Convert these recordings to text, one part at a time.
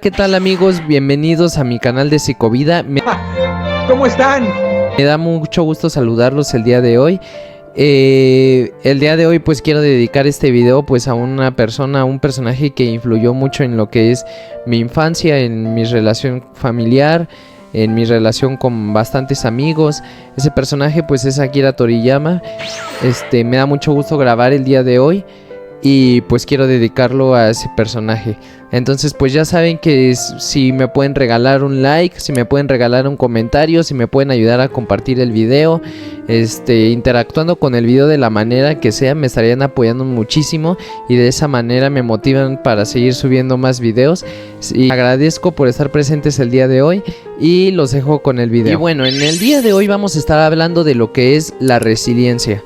¿Qué tal, amigos? Bienvenidos a mi canal de Psicovida. ¿Cómo están? Me da mucho gusto saludarlos el día de hoy. El día de hoy pues quiero dedicar este video pues a una persona, a un personaje que influyó mucho en lo que es mi infancia, en mi relación familiar, en mi relación con bastantes amigos. Ese personaje pues es Akira Toriyama. Me da mucho gusto grabar el día de hoy y pues quiero dedicarlo a ese personaje. Entonces pues ya saben que si me pueden regalar un like, si me pueden regalar un comentario, si me pueden ayudar a compartir el video, interactuando con el video de la manera que sea, me estarían apoyando muchísimo y de esa manera me motivan para seguir subiendo más videos. Y agradezco por estar presentes el día de hoy y los dejo con el video. Y bueno, en el día de hoy vamos a estar hablando de lo que es la resiliencia.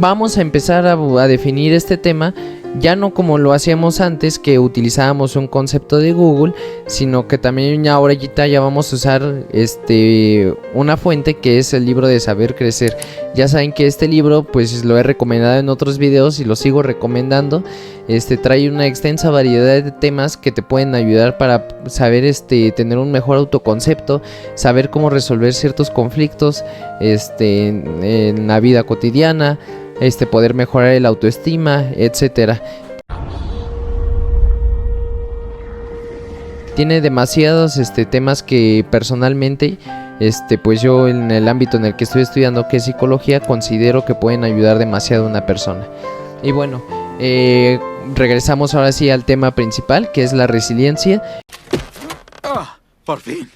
Vamos a empezar a definir este tema, ya no como lo hacíamos antes, que utilizábamos un concepto de Google, sino que también ahora ya vamos a usar una fuente que es el libro de Saber Crecer. Ya saben que este libro pues lo he recomendado en otros videos y lo sigo recomendando. Trae una extensa variedad de temas que te pueden ayudar para saber tener un mejor autoconcepto, saber cómo resolver ciertos conflictos en la vida cotidiana, poder mejorar el autoestima, etcétera. Tiene demasiados temas que personalmente pues yo en el ámbito en el que estoy estudiando, que es psicología, considero que pueden ayudar demasiado a una persona. Y bueno, regresamos ahora sí al tema principal, que es la resiliencia. Por fin.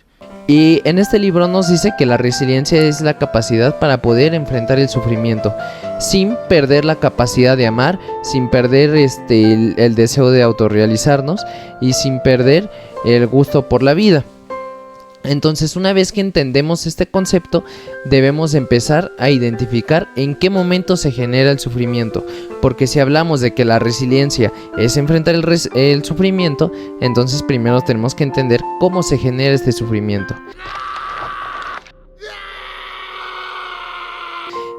Y en este libro nos dice que la resiliencia es la capacidad para poder enfrentar el sufrimiento sin perder la capacidad de amar, sin perder el deseo de autorrealizarnos y sin perder el gusto por la vida. Entonces, una vez que entendemos este concepto, debemos empezar a identificar en qué momento se genera el sufrimiento. Porque si hablamos de que la resiliencia es enfrentar el sufrimiento, entonces primero tenemos que entender cómo se genera este sufrimiento.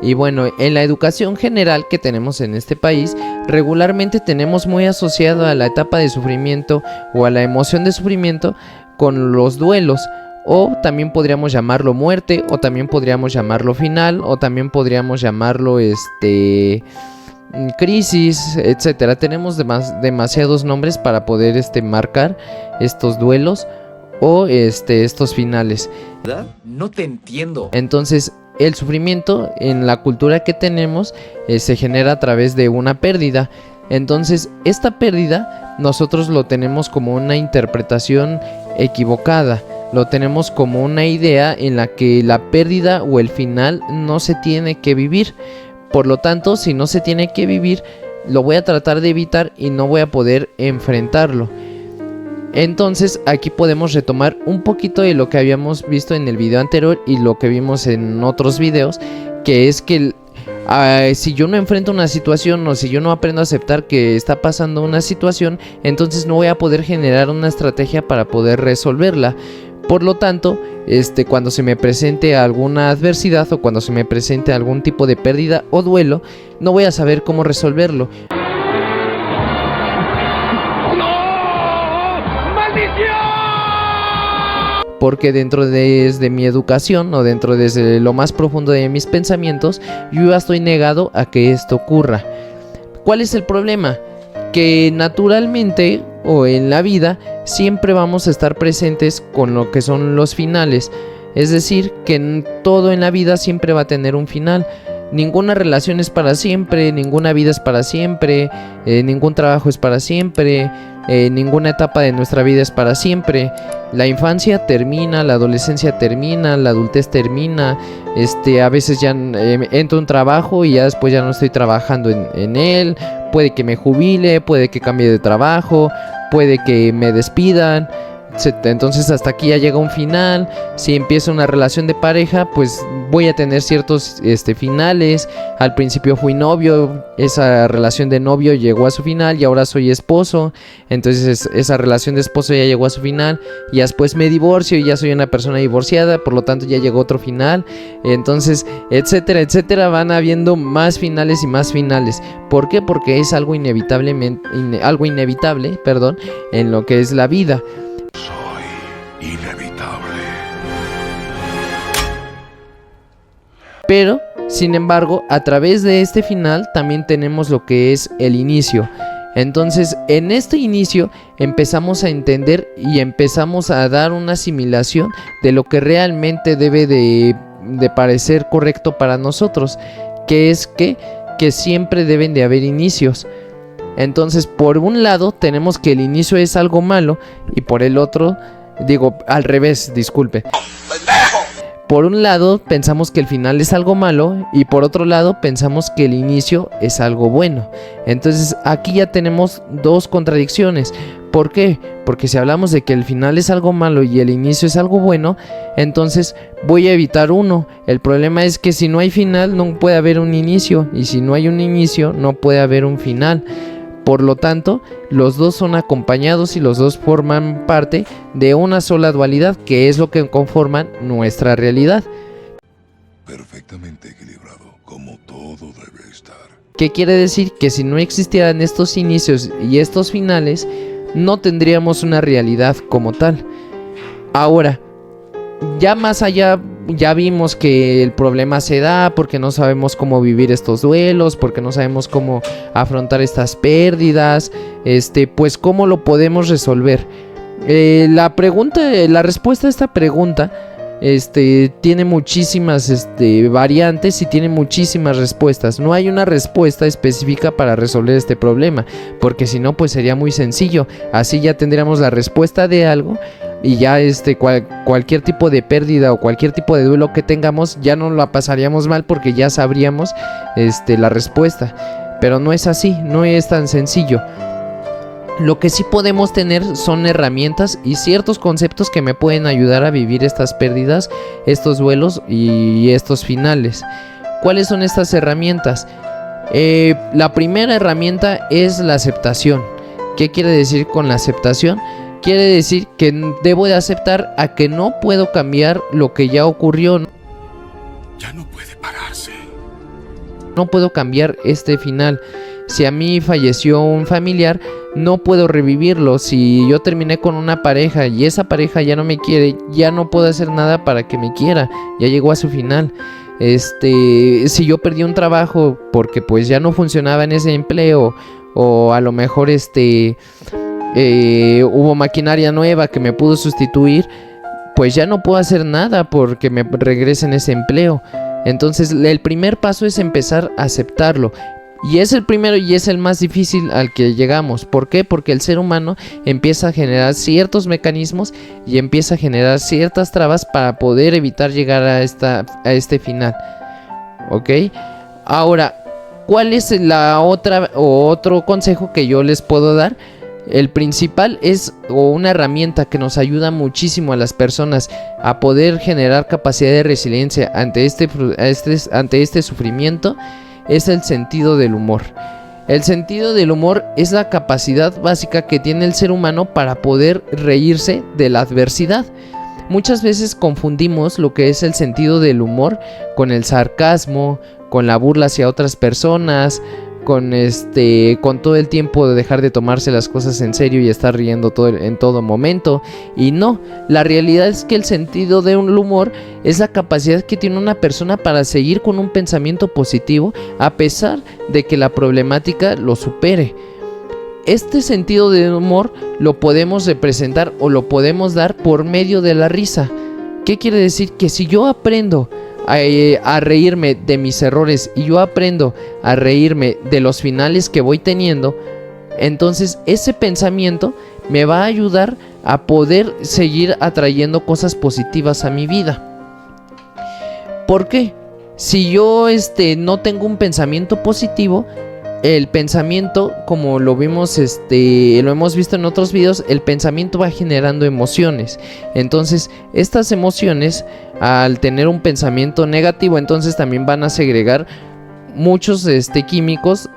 Y bueno, en la educación general que tenemos en este país, regularmente tenemos muy asociado a la etapa de sufrimiento o a la emoción de sufrimiento con los duelos. O también podríamos llamarlo muerte, o también podríamos llamarlo final, o también podríamos llamarlo crisis, etcétera. Tenemos demasiados nombres para poder marcar estos duelos o estos finales. ¿Verdad? No te entiendo. Entonces, el sufrimiento en la cultura que tenemos se genera a través de una pérdida. Entonces, esta pérdida nosotros lo tenemos como una interpretación equivocada. Lo tenemos como una idea en la que la pérdida o el final no se tiene que vivir. Por lo tanto, si no se tiene que vivir, lo voy a tratar de evitar y no voy a poder enfrentarlo. Entonces, aquí podemos retomar un poquito de lo que habíamos visto en el video anterior y lo que vimos en otros videos, que es que si yo no enfrento una situación o si yo no aprendo a aceptar que está pasando una situación, entonces no voy a poder generar una estrategia para poder resolverla. Por lo tanto, cuando se me presente alguna adversidad o cuando se me presente algún tipo de pérdida o duelo, no voy a saber cómo resolverlo. ¡No! ¡Maldición! Porque dentro de mi educación o dentro desde lo más profundo de mis pensamientos, yo ya estoy negado a que esto ocurra. ¿Cuál es el problema? Que naturalmente o en la vida siempre vamos a estar presentes con lo que son los finales. Es decir, que todo en la vida siempre va a tener un final. Ninguna relación es para siempre, ninguna vida es para siempre, ningún trabajo es para siempre, ninguna etapa de nuestra vida es para siempre. La infancia termina, la adolescencia termina, la adultez termina, a veces ya entro a un trabajo y ya después ya no estoy trabajando en él, puede que me jubile, puede que cambie de trabajo, puede que me despidan. entonces hasta aquí ya llega un final. Si empieza una relación de pareja, pues voy a tener ciertos finales. Al principio fui novio, esa relación de novio llegó a su final y ahora soy esposo. Entonces esa relación de esposo ya llegó a su final y después me divorcio y ya soy una persona divorciada, por lo tanto ya llegó otro final. Entonces, etcétera, etcétera, van habiendo más finales y más finales. ¿Por qué? Porque es algo inevitable, en lo que es la vida. Soy inevitable. Pero, sin embargo, a través de este final también tenemos lo que es el inicio. Entonces, en este inicio empezamos a entender y empezamos a dar una asimilación de lo que realmente debe de parecer correcto para nosotros, que es que siempre deben de haber inicios. Entonces, por un lado tenemos que el inicio es algo malo y por el otro, al revés, disculpe. Por un lado pensamos que el final es algo malo y por otro lado pensamos que el inicio es algo bueno. Entonces aquí ya tenemos dos contradicciones. ¿Por qué? Porque si hablamos de que el final es algo malo y el inicio es algo bueno, entonces voy a evitar uno. El problema es que si no hay final no puede haber un inicio y si no hay un inicio no puede haber un final. Por lo tanto, los dos son acompañados y los dos forman parte de una sola dualidad, que es lo que conforman nuestra realidad. Perfectamente equilibrado, como todo debe estar. ¿Qué quiere decir? Que si no existieran estos inicios y estos finales, no tendríamos una realidad como tal. Ahora, ya más allá, ya vimos que el problema se da porque no sabemos cómo vivir estos duelos, porque no sabemos cómo afrontar estas pérdidas, pues cómo lo podemos resolver. La respuesta a esta pregunta, tiene muchísimas variantes y tiene muchísimas respuestas. No hay una respuesta específica para resolver este problema, porque si no, pues sería muy sencillo. Así ya tendríamos la respuesta de algo. Y ya cualquier tipo de pérdida o cualquier tipo de duelo que tengamos ya no la pasaríamos mal porque ya sabríamos la respuesta. Pero no es así, no es tan sencillo. Lo que sí podemos tener son herramientas y ciertos conceptos que me pueden ayudar a vivir estas pérdidas, estos duelos y estos finales. ¿Cuáles son estas herramientas? La primera herramienta es la aceptación. ¿Qué quiere decir con la aceptación? Quiere decir que debo de aceptar a que no puedo cambiar lo que ya ocurrió. Ya no puede pararse. No puedo cambiar este final. Si a mí falleció un familiar, no puedo revivirlo. Si yo terminé con una pareja y esa pareja ya no me quiere, ya no puedo hacer nada para que me quiera. Ya llegó a su final. Si yo perdí un trabajo porque pues ya no funcionaba en ese empleo, o a lo mejor hubo maquinaria nueva que me pudo sustituir, pues ya no puedo hacer nada porque me regresen ese empleo. Entonces el primer paso es empezar a aceptarlo. Y es el primero y es el más difícil al que llegamos. ¿Por qué? Porque el ser humano empieza a generar ciertos mecanismos y empieza a generar ciertas trabas para poder evitar llegar a este final. ¿Ok? Ahora, ¿cuál es la otra o otro consejo que yo les puedo dar? El principal es una herramienta que nos ayuda muchísimo a las personas a poder generar capacidad de resiliencia ante este sufrimiento, es el sentido del humor. El sentido del humor es la capacidad básica que tiene el ser humano para poder reírse de la adversidad. Muchas veces confundimos lo que es el sentido del humor con el sarcasmo, con la burla hacia otras personas, con todo el tiempo de dejar de tomarse las cosas en serio y estar riendo en todo momento. Y no, la realidad es que el sentido del humor es la capacidad que tiene una persona para seguir con un pensamiento positivo a pesar de que la problemática lo supere. Este sentido del humor lo podemos representar o lo podemos dar por medio de la risa. ¿Qué quiere decir? Que si yo aprendo a reírme de mis errores y yo aprendo a reírme de los finales que voy teniendo, entonces ese pensamiento me va a ayudar a poder seguir atrayendo cosas positivas a mi vida. ¿Por qué? Si yo no tengo un pensamiento positivo, el pensamiento, como lo vimos, lo hemos visto en otros videos, el pensamiento va generando emociones. Entonces, estas emociones, al tener un pensamiento negativo, entonces también van a segregar muchos químicos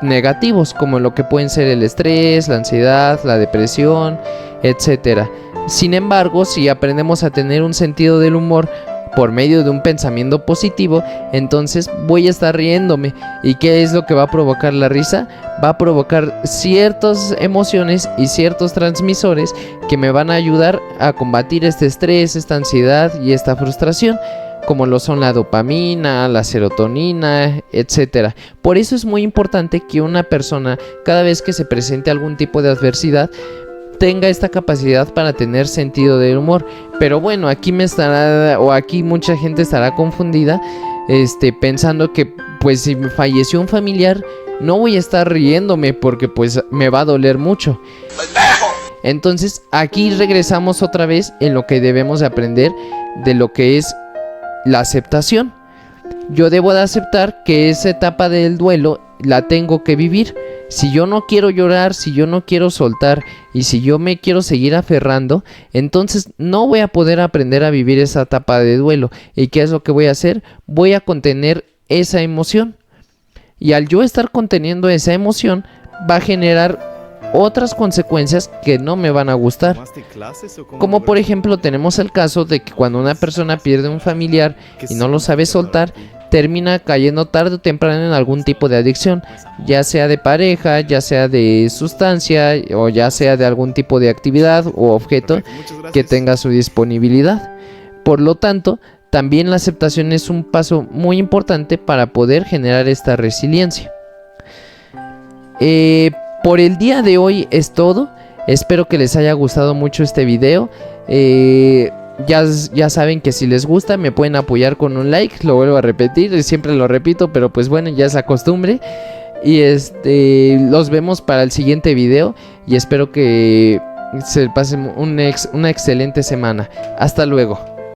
negativos, como lo que pueden ser el estrés, la ansiedad, la depresión, etcétera. Sin embargo, si aprendemos a tener un sentido del humor por medio de un pensamiento positivo, entonces voy a estar riéndome. ¿Y qué es lo que va a provocar la risa? Va a provocar ciertas emociones y ciertos transmisores que me van a ayudar a combatir este estrés, esta ansiedad y esta frustración, como lo son la dopamina, la serotonina, etcétera. Por eso es muy importante que una persona, cada vez que se presente algún tipo de adversidad, tenga esta capacidad para tener sentido del humor. Pero bueno, aquí mucha gente estará confundida, pensando que pues si me falleció un familiar, no voy a estar riéndome porque pues me va a doler mucho. Entonces aquí regresamos otra vez en lo que debemos de aprender de lo que es la aceptación. Yo debo de aceptar que esa etapa del duelo la tengo que vivir. Si yo no quiero llorar, si yo no quiero soltar y si yo me quiero seguir aferrando, entonces no voy a poder aprender a vivir esa etapa de duelo. ¿Y qué es lo que voy a hacer? Voy a contener esa emoción. Y al yo estar conteniendo esa emoción, va a generar otras consecuencias que no me van a gustar. Como por ejemplo tenemos el caso de que cuando una persona pierde un familiar y no lo sabe soltar, termina cayendo tarde o temprano en algún tipo de adicción, ya sea de pareja, ya sea de sustancia o ya sea de algún tipo de actividad o objeto que tenga su disponibilidad. Por lo tanto, también la aceptación es un paso muy importante para poder generar esta resiliencia. Por el día de hoy es todo. Espero que les haya gustado mucho este video. Ya saben que si les gusta me pueden apoyar con un like. Lo vuelvo a repetir, siempre lo repito, pero pues bueno, ya es la costumbre. Y los vemos para el siguiente video. Y espero que se pasen una excelente semana. Hasta luego.